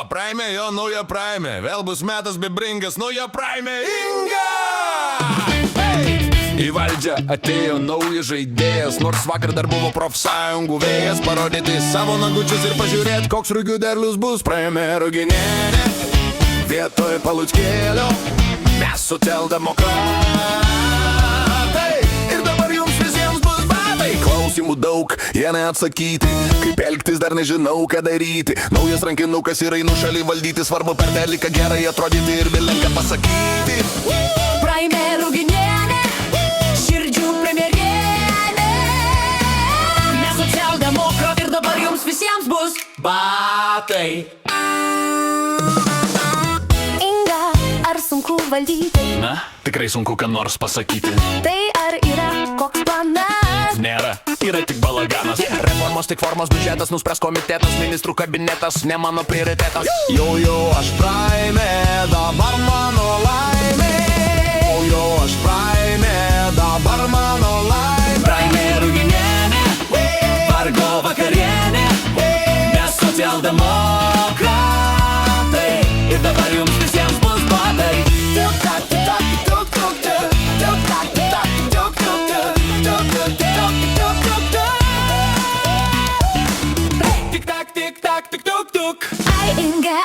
praeimė, jo nauja praeimė. Vėl bus metas bebringas, nauja praeimė Inga! Hey! Į valdžią atėjo naujas žaidėjas, nors vakar dar buvo profsąjungų vėjas. Parodyti savo nagučius ir pažiūrėt, koks rugių derlius bus. Praeimė Ruginienė vietoj Paluckėlio, mes socialdemokratai. Ir dabar jums visiems bus batai. Klausimų daug, jie neatsakyti. Kaip elgtis dar nežinau, ką daryti. Naujas rankinukas ir einu šalį valdyti. Svarbu per teliką gerai atrodyti ir belenką pasakyti. Praeimė Ruginienė, širdžių premjerienė. Mes socialdemokratai ir dabar jums visiems bus batai. Inga, ar sunku valdyti? Na, tikrai sunku ką nors pasakyti. Tai ar yra koks planas? Nėra, yra tik balaganas. Reformos tik formos, biudžetas nuspręs komitetas, ministrų kabinetas, ne mano prioritetas. Jo, aš praeimė, dabar mano laimė. Jo, aš praeimė, dabar mano laimė. Praeimė Ruginienė, vargo vakarienė, mes socialdemokratai ir dabar jums visiems bus batai. Tik-tak, tik-tak, tik-tuk-tuk. Ai Inga,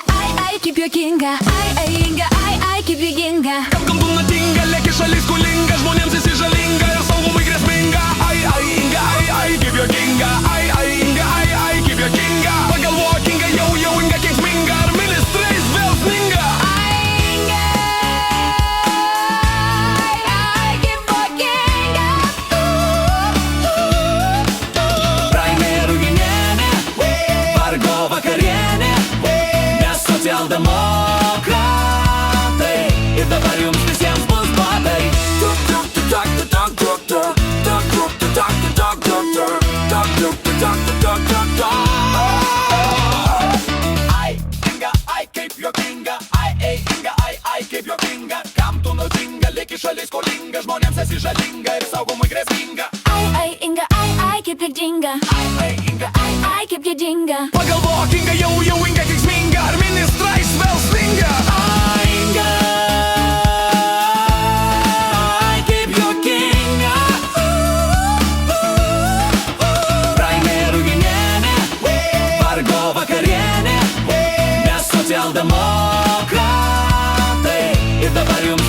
ai, kaip juokinga. Ai Inga, ai, kaip juokinga. Kam tu natinga, lėki šalis skolinga, žmonėms esi žalinga ir saugumai grėsminga. Ai, Inga, ai, kaip juokinga. Ai, Inga, ai, kaip juokinga. Pagalvok, Inga, jau Inga kenksminga, ar ministrais vėl sninga. Ai Inga, ai, kaip juokinga. Praeimė Ruginienė, vargo vakarienė, mes socialdemokratai ir dabar jums visiems bus batai. Ai, Inga, ai, kaip juokinga. Ai, Inga, ai, kaip juokinga. Kam tu naudinga, lieki šalis skolinga, žmonėms esi žalinga ir saugumui grėsminga. Ai Inga, ai, kaip juokinga. Ai, Inga, Ai, kaip juokinga. pagalvok, Inga, jau Inga kenksminga, ar ministrais vėl sninga. Ai, Inga, ai, kaip juokinga. Praeimė Ruginienė, vargo vakarienė, mes socialdemokratai ir dabar jums